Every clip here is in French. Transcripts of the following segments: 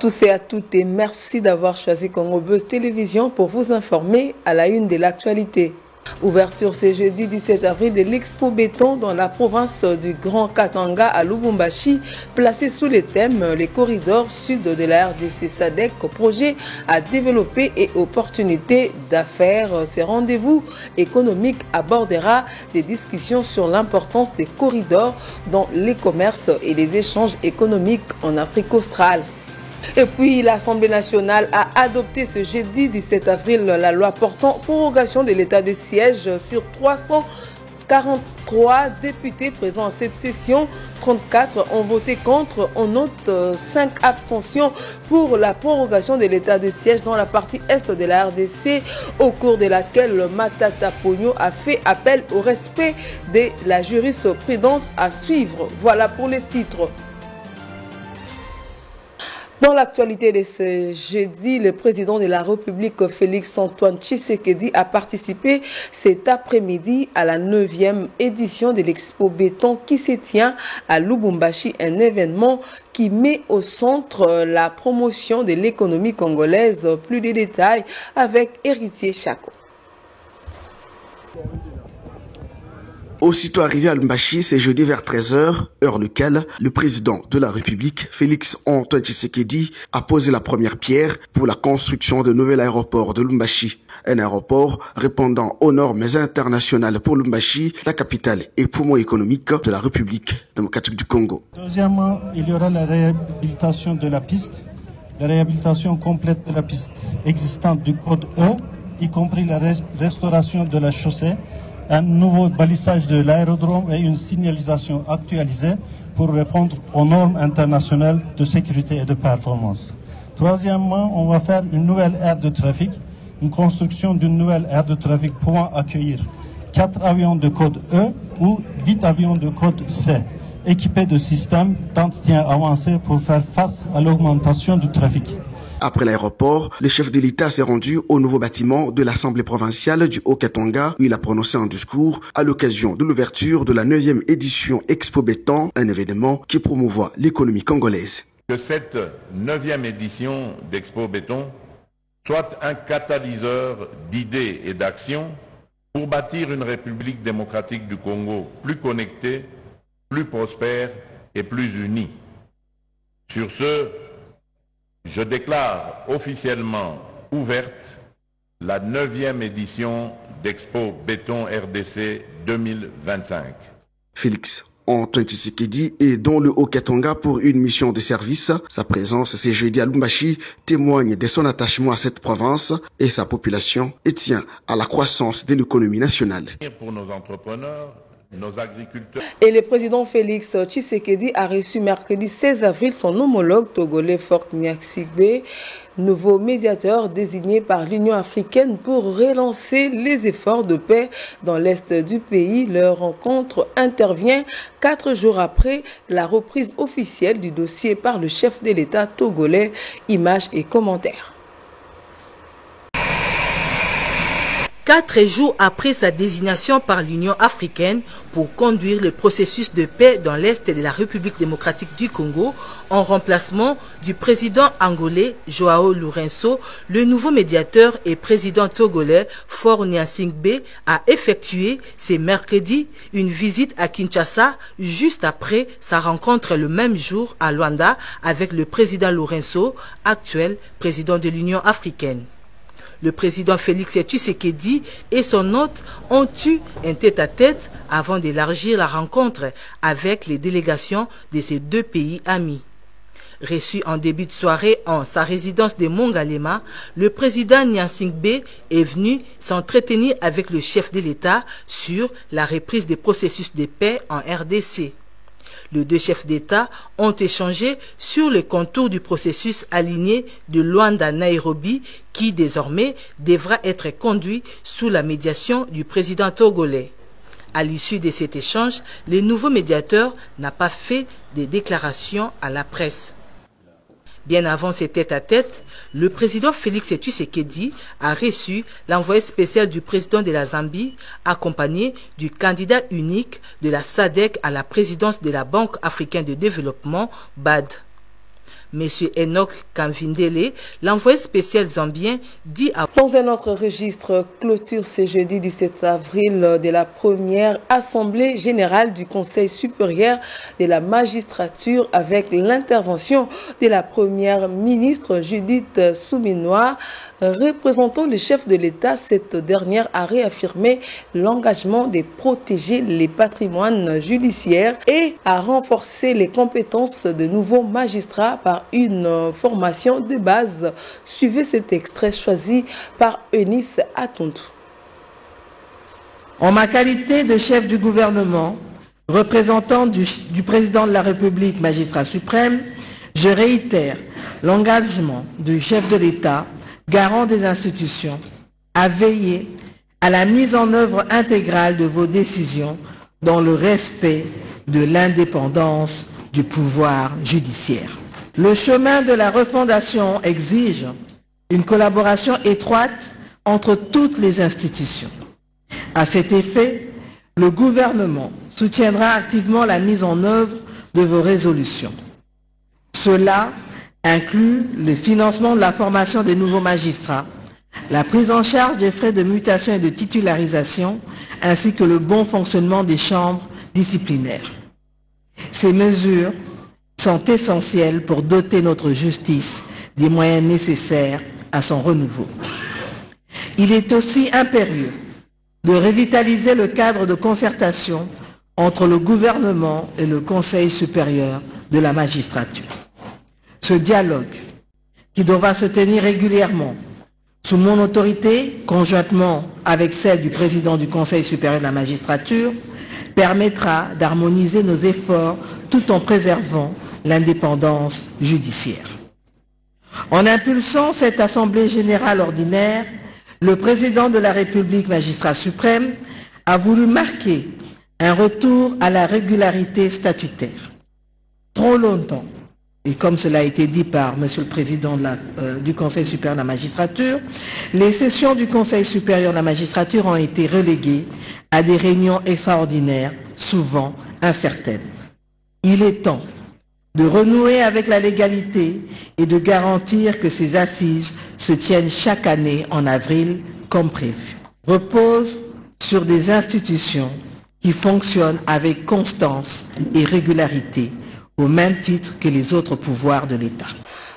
tous et à toutes et merci d'avoir choisi Congo Buzz Télévision pour vous informer à la une de l'actualité. Ouverture ce jeudi 17 avril de l'Expo Béton dans la province du Grand Katanga à Lubumbashi, placé sous le thème les corridors sud de la RDC SADC, projet à développer et opportunités d'affaires. Ces rendez-vous économiques abordera des discussions sur l'importance des corridors dans les commerces et les échanges économiques en Afrique australe. Et puis, l'Assemblée nationale a adopté ce jeudi 17 avril la loi portant prorogation de l'état de siège sur 343 députés présents à cette session. 34 ont voté contre, on note 5 abstentions pour la prorogation de l'état de siège dans la partie est de la RDC, au cours de laquelle Matata Pogno a fait appel au respect de la jurisprudence à suivre. Voilà pour les titres. Dans l'actualité de ce jeudi, le président de la République, Félix-Antoine Tshisekedi, a participé cet après-midi à la 9e édition de l'Expo Béton qui se tient à Lubumbashi, un événement qui met au centre la promotion de l'économie congolaise. Plus de détails avec Héritier Chako. Aussitôt arrivé à Lubumbashi, c'est jeudi vers 13h, heure locale, le président de la République, Félix-Antoine Tshisekedi, a posé la première pierre pour la construction d'un nouvel aéroport de Lubumbashi. Un aéroport répondant aux normes internationales pour Lubumbashi, la capitale et poumon économique de la République démocratique du Congo. Deuxièmement, il y aura la réhabilitation de la piste, la réhabilitation complète de la piste existante du code E, y compris la restauration de la chaussée, un nouveau balisage de l'aérodrome et une signalisation actualisée pour répondre aux normes internationales de sécurité et de performance. Troisièmement, on va faire une nouvelle aire de trafic, une construction d'une nouvelle aire de trafic pouvant accueillir 4 avions de code E ou 8 avions de code C, équipés de systèmes d'entretien avancé pour faire face à l'augmentation du trafic. Après l'aéroport, le chef de l'État s'est rendu au nouveau bâtiment de l'Assemblée provinciale du Haut-Katanga où il a prononcé un discours à l'occasion de l'ouverture de la 9e édition Expo Béton, un événement qui promouvoit l'économie congolaise. Que cette 9e édition d'Expo Béton soit un catalyseur d'idées et d'actions pour bâtir une République démocratique du Congo plus connectée, plus prospère et plus unie. Sur ce, je déclare officiellement ouverte la 9e édition d'Expo Béton RDC 2025. Félix-Antoine Tshisekedi est dans le Haut-Katanga pour une mission de service. Sa présence ce jeudi à Lubumbashi témoigne de son attachement à cette province et sa population et tient à la croissance de l'économie nationale. Pour nos entrepreneurs, nos agriculteurs. Et le président Félix Tshisekedi a reçu mercredi 16 avril son homologue togolais Faure Gnassingbe, nouveau médiateur désigné par l'Union africaine pour relancer les efforts de paix dans l'est du pays. Leur rencontre intervient 4 jours après la reprise officielle du dossier par le chef de l'État togolais. Images et commentaires. 4 jours après sa désignation par l'Union africaine pour conduire le processus de paix dans l'Est de la République démocratique du Congo, en remplacement du président angolais Joao Lourenço, le nouveau médiateur et président togolais Faure Gnassingbe a effectué ce mercredi une visite à Kinshasa juste après sa rencontre le même jour à Luanda avec le président Lourenço, actuel président de l'Union africaine. Le président Félix Tshisekedi et son hôte ont eu un tête-à-tête avant d'élargir la rencontre avec les délégations de ces deux pays amis. Reçu en début de soirée en sa résidence de Mongalema, le président Gnassingbe est venu s'entretenir avec le chef de l'État sur la reprise des processus de paix en RDC. Les deux chefs d'État ont échangé sur les contours du processus aligné de Luanda-Nairobi qui désormais devra être conduit sous la médiation du président togolais. À l'issue de cet échange, le nouveau médiateur n'a pas fait de déclarations à la presse. Bien avant ces tête-à-tête, le président Félix Tshisekedi a reçu l'envoyé spécial du président de la Zambie, accompagné du candidat unique de la SADC à la présidence de la Banque africaine de développement, BAD. M. Enoch Kamvindele, l'envoyé spécial zambien, dit à... Dans un autre registre, clôture ce jeudi 17 avril de la première Assemblée générale du Conseil supérieur de la magistrature avec l'intervention de la première ministre Judith Souminois. Représentant le chef de l'État, cette dernière a réaffirmé l'engagement de protéger les patrimoines judiciaires et a renforcé les compétences de nouveaux magistrats par une formation de base. Suivez cet extrait choisi par Eunice Atontou. En ma qualité de chef du gouvernement, représentant du président de la République, magistrat suprême, je réitère l'engagement du chef de l'État, garant des institutions, à veiller à la mise en œuvre intégrale de vos décisions dans le respect de l'indépendance du pouvoir judiciaire. Le chemin de la refondation exige une collaboration étroite entre toutes les institutions. À cet effet, le gouvernement soutiendra activement la mise en œuvre de vos résolutions. Cela inclut le financement de la formation des nouveaux magistrats, la prise en charge des frais de mutation et de titularisation, ainsi que le bon fonctionnement des chambres disciplinaires. Ces mesures sont essentielles pour doter notre justice des moyens nécessaires à son renouveau. Il est aussi impérieux de revitaliser le cadre de concertation entre le gouvernement et le Conseil supérieur de la magistrature. Ce dialogue, qui devra se tenir régulièrement sous mon autorité, conjointement avec celle du président du Conseil supérieur de la magistrature, permettra d'harmoniser nos efforts tout en préservant l'indépendance judiciaire. En impulsant cette Assemblée générale ordinaire, le président de la République, magistrat suprême, a voulu marquer un retour à la régularité statutaire. Trop longtemps, et comme cela a été dit par M. le Président du Conseil supérieur de la magistrature, les sessions du Conseil supérieur de la magistrature ont été reléguées à des réunions extraordinaires, souvent incertaines. Il est temps de renouer avec la légalité et de garantir que ces assises se tiennent chaque année en avril, comme prévu. Repose sur des institutions qui fonctionnent avec constance et régularité, au même titre que les autres pouvoirs de l'État.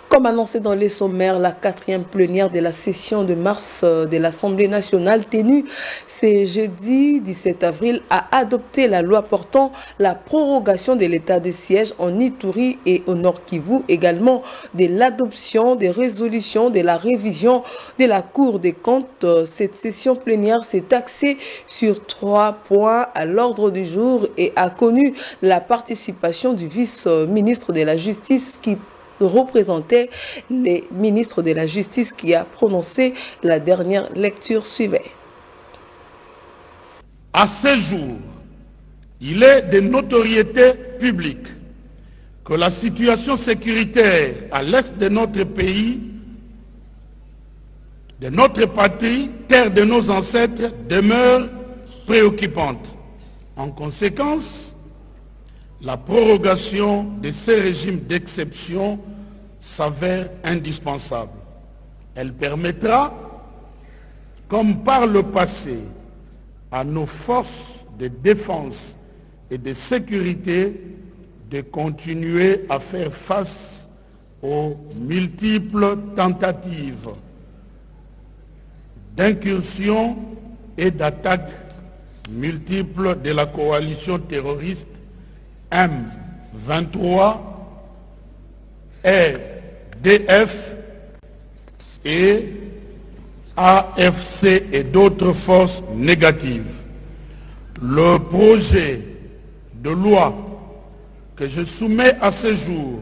Comme annoncé dans les sommaires, la 4e plénière de la session de mars de l'Assemblée nationale tenue ce jeudi 17 avril a adopté la loi portant la prorogation de l'état de siège en Ituri et au Nord Kivu, également de l'adoption des résolutions de la révision de la Cour des comptes. Cette session plénière s'est axée sur 3 points à l'ordre du jour et a connu la participation du vice-ministre de la Justice qui représentait les ministres de la Justice qui a prononcé la dernière lecture suivait. À ce jour, il est de notoriété publique que la situation sécuritaire à l'est de notre pays, de notre patrie, terre de nos ancêtres, demeure préoccupante. En conséquence, la prorogation de ces régimes d'exception s'avère indispensable. Elle permettra, comme par le passé, à nos forces de défense et de sécurité de continuer à faire face aux multiples tentatives d'incursion et d'attaques multiples de la coalition terroriste M23, RDF et AFC et d'autres forces négatives. Le projet de loi que je soumets à ce jour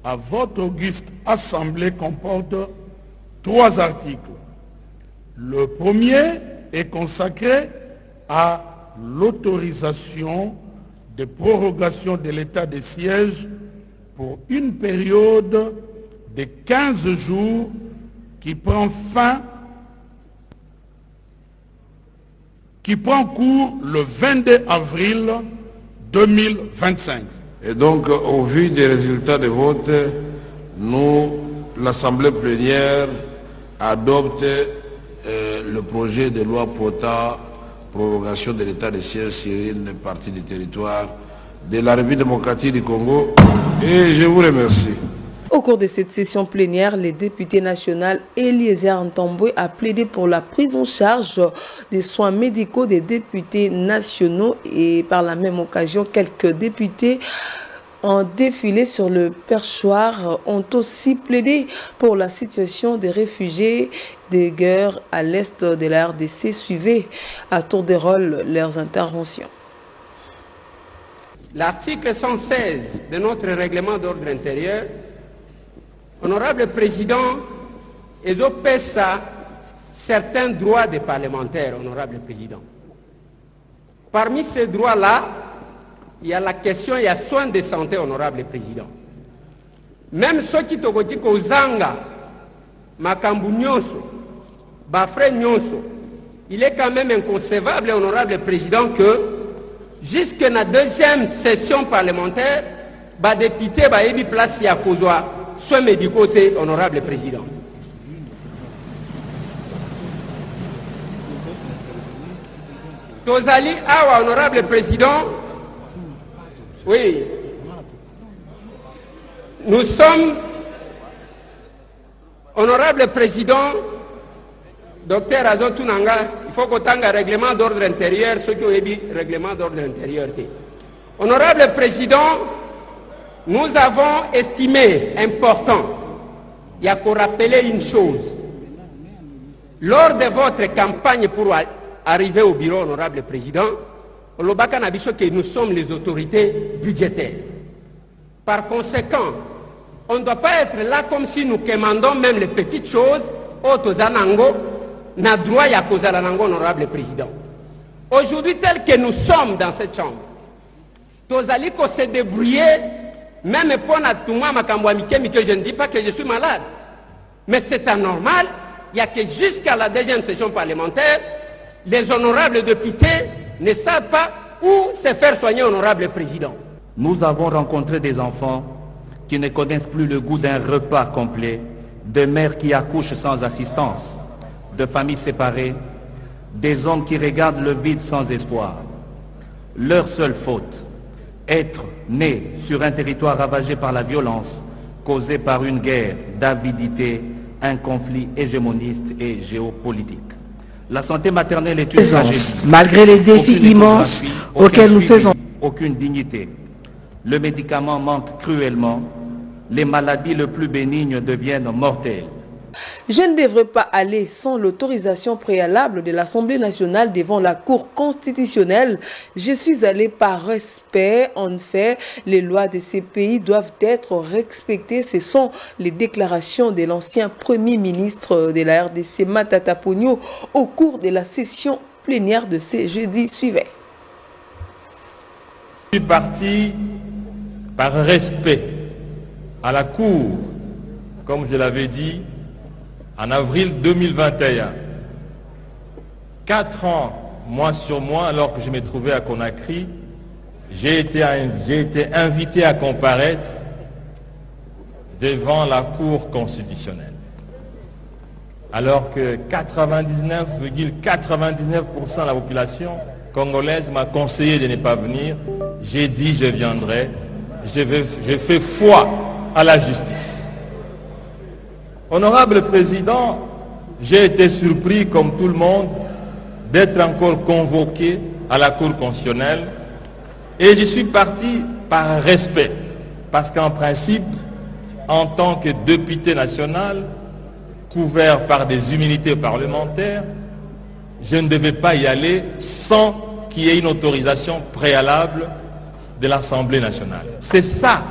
à votre auguste Assemblée comporte 3 articles. Le premier est consacré à l'autorisation de prorogation de l'état de siège pour une période de 15 jours qui prend cours le 22 avril 2025. Et donc, au vu des résultats de vote, l'Assemblée plénière adopte le projet de loi portant prorogation de l'état de siège sur une partie du territoire de la République démocratique du Congo. Et je vous remercie. Au cours de cette session plénière, le député national Eliezer Ntambwe a plaidé pour la prise en charge des soins médicaux des députés nationaux et par la même occasion, quelques députés ont défilé sur le perchoir, ont aussi plaidé pour la situation des réfugiés de guerre à l'est de la RDC. Suivez à tour de rôle leurs interventions. L'article 116 de notre règlement d'ordre intérieur, honorable président, exopessa certains droits des parlementaires, honorable président. Parmi ces droits-là, il y a la question, il y a soins de santé, honorable président. Même ceux qui te disent que Zanga, Makambu Nyonso, Bafre Nyonso, il est quand même inconcevable, honorable président, que jusque la deuxième session parlementaire, les députés ont place à Kozwa, soins médicaux, honorable président. Tozali Awa, honorable président, oui, nous sommes, honorable président, docteur Azotunanga, il faut qu'on ait un règlement d'ordre intérieur, ceux qui ont dit règlement d'ordre intérieur. Honorable président, nous avons estimé important, il y a qu'à rappeler une chose. Lors de votre campagne pour arriver au bureau, honorable président, que nous sommes les autorités budgétaires. Par conséquent, on ne doit pas être là comme si nous commandons même les petites choses. N'a droit à cause de l'anango, honorable président. Aujourd'hui, tel que nous sommes dans cette chambre, tous allez se débrouiller, même pour je ne dis pas que je suis malade. Mais c'est anormal, il y a que jusqu'à la deuxième session parlementaire, les honorables députés ne savent pas où se faire soigner, honorable président. Nous avons rencontré des enfants qui ne connaissent plus le goût d'un repas complet, de mères qui accouchent sans assistance, de familles séparées, des hommes qui regardent le vide sans espoir. Leur seule faute, être nés sur un territoire ravagé par la violence, causée par une guerre d'avidité, un conflit hégémoniste et géopolitique. La santé maternelle est une tragédie. Malgré les défis immenses auxquels nous faisons. Aucune dignité. Le médicament manque cruellement. Les maladies les plus bénignes deviennent mortelles. Je ne devrais pas aller sans l'autorisation préalable de l'Assemblée nationale devant la Cour constitutionnelle. Je suis allé par respect. En fait, les lois de ces pays doivent être respectées. Ce sont les déclarations de l'ancien Premier ministre de la RDC, Matata Ponyo, au cours de la session plénière de ce jeudi suivant. Je suis parti par respect à la Cour, comme je l'avais dit, en avril 2021. 4 ans, mois sur mois, alors que je me trouvais à Conakry, j'ai été invité à comparaître devant la Cour constitutionnelle. Alors que 99,99% de la population congolaise m'a conseillé de ne pas venir, j'ai dit je viendrai, je fais foi à la justice. Honorable Président, j'ai été surpris, comme tout le monde, d'être encore convoqué à la Cour constitutionnelle et je suis parti par respect, parce qu'en principe, en tant que député national, couvert par des immunités parlementaires, je ne devais pas y aller sans qu'il y ait une autorisation préalable de l'Assemblée nationale. C'est ça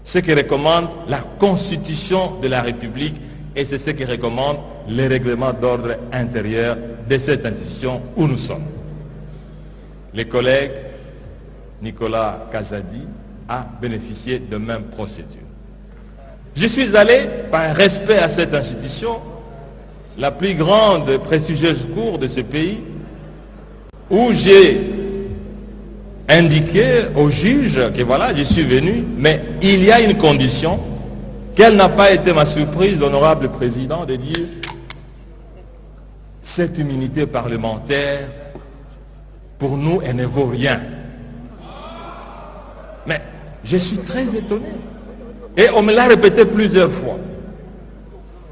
ce que recommande la Constitution de la République et c'est ce que recommande les règlements d'ordre intérieur de cette institution où nous sommes. Les collègues Nicolas Kazadi a bénéficié de même procédure. Je suis allé par respect à cette institution, la plus grande prestigieuse cour de ce pays, où j'ai indiqué au juge que voilà, je suis venu, mais il y a une condition, Quelle n'a pas été ma surprise, l'honorable président, de dire cette immunité parlementaire, pour nous, elle ne vaut rien. Mais je suis très étonné. Et on me l'a répété plusieurs fois.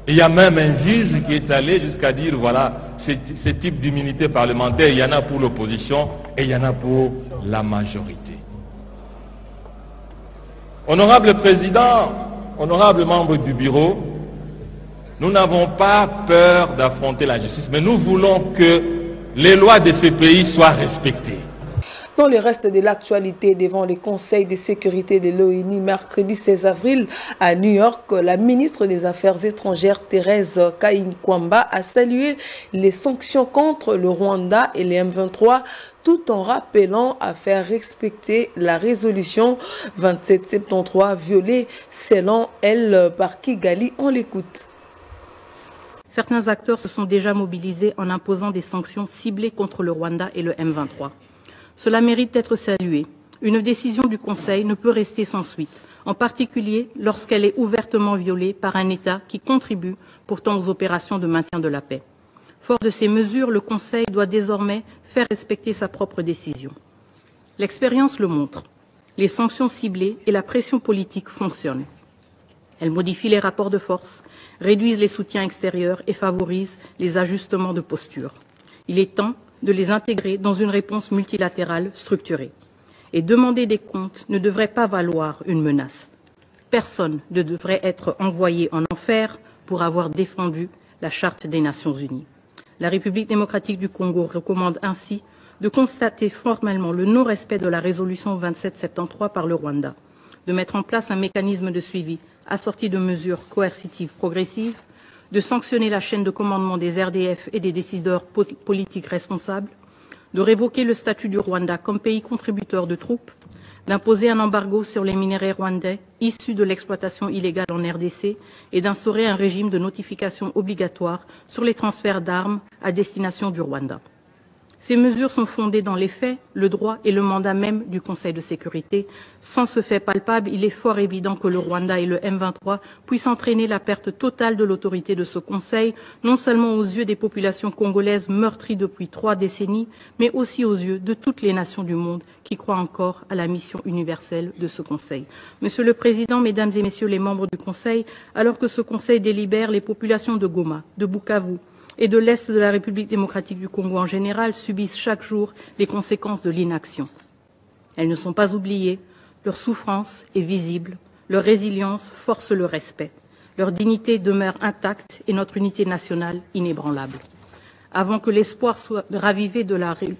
Il y a même un juge qui est allé jusqu'à dire, voilà, ce type d'immunité parlementaire, il y en a pour l'opposition et il y en a pour la majorité. Honorable président, honorable membre du bureau, nous n'avons pas peur d'affronter la justice, mais nous voulons que les lois de ce pays soient respectées. Dans le reste de l'actualité, devant le Conseil de sécurité de l'ONU, mercredi 16 avril à New York, la ministre des Affaires étrangères Thérèse Kayikwamba a salué les sanctions contre le Rwanda et les M23, tout en rappelant à faire respecter la résolution 2773 violée selon elle par Kigali. On l'écoute. Certains acteurs se sont déjà mobilisés en imposant des sanctions ciblées contre le Rwanda et le M23. Cela mérite d'être salué. Une décision du Conseil ne peut rester sans suite, en particulier lorsqu'elle est ouvertement violée par un État qui contribue pourtant aux opérations de maintien de la paix. Fort de ces mesures, le Conseil doit désormais faire respecter sa propre décision. L'expérience le montre. Les sanctions ciblées et la pression politique fonctionnent. Elles modifient les rapports de force, réduisent les soutiens extérieurs et favorisent les ajustements de posture. Il est temps de les intégrer dans une réponse multilatérale structurée. Et demander des comptes ne devrait pas valoir une menace. Personne ne devrait être envoyé en enfer pour avoir défendu la Charte des Nations Unies. La République démocratique du Congo recommande ainsi de constater formellement le non-respect de la résolution 2773 par le Rwanda, de mettre en place un mécanisme de suivi assorti de mesures coercitives progressives, de sanctionner la chaîne de commandement des RDF et des décideurs politiques responsables, de révoquer le statut du Rwanda comme pays contributeur de troupes, d'imposer un embargo sur les minerais rwandais issus de l'exploitation illégale en RDC et d'instaurer un régime de notification obligatoire sur les transferts d'armes à destination du Rwanda. Ces mesures sont fondées dans les faits, le droit et le mandat même du Conseil de sécurité. Sans ce fait palpable, il est fort évident que le Rwanda et le M23 puissent entraîner la perte totale de l'autorité de ce Conseil, non seulement aux yeux des populations congolaises meurtries depuis 3 décennies, mais aussi aux yeux de toutes les nations du monde qui croient encore à la mission universelle de ce Conseil. Monsieur le Président, Mesdames et Messieurs les membres du Conseil, alors que ce Conseil délibère, les populations de Goma, de Bukavu, et de l'Est de la République démocratique du Congo en général subissent chaque jour les conséquences de l'inaction. Elles ne sont pas oubliées, leur souffrance est visible, leur résilience force le respect, leur dignité demeure intacte et notre unité nationale inébranlable. Avant que l'espoir soit ravivé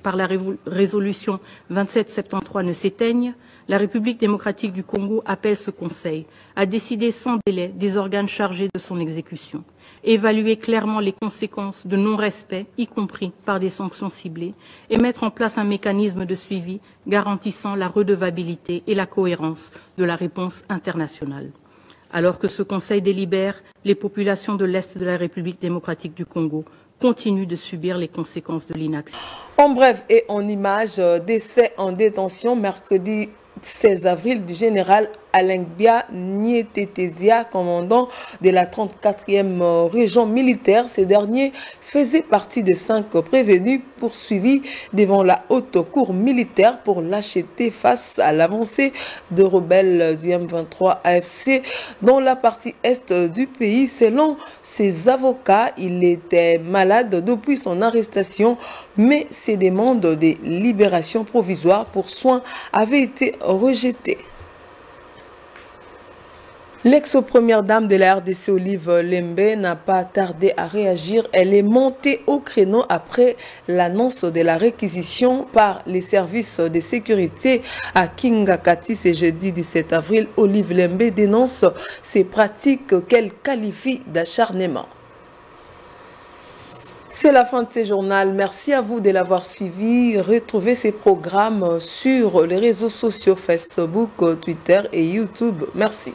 par la résolution 2773 ne s'éteigne, la République démocratique du Congo appelle ce Conseil à décider sans délai des organes chargés de son exécution, évaluer clairement les conséquences de non-respect, y compris par des sanctions ciblées, et mettre en place un mécanisme de suivi garantissant la redevabilité et la cohérence de la réponse internationale. Alors que ce Conseil délibère, les populations de l'Est de la République démocratique du Congo continuent de subir les conséquences de l'inaction. En bref et en images, décès en détention mercredi 16 avril du général Alengbia Nietetesia, commandant de la 34e région militaire. Ces derniers faisaient partie des 5 prévenus poursuivis devant la haute cour militaire pour lâcheté face à l'avancée de rebelles du M23 AFC dans la partie est du pays. Selon ses avocats, il était malade depuis son arrestation, mais ses demandes de libération provisoire pour soins avaient été rejetées. L'ex-première dame de la RDC, Olive Lembe, n'a pas tardé à réagir. Elle est montée au créneau après l'annonce de la réquisition par les services de sécurité à Kingakati ce jeudi 17 avril. Olive Lembe dénonce ces pratiques qu'elle qualifie d'acharnement. C'est la fin de ce journal. Merci à vous de l'avoir suivi. Retrouvez ces programmes sur les réseaux sociaux Facebook, Twitter et YouTube. Merci.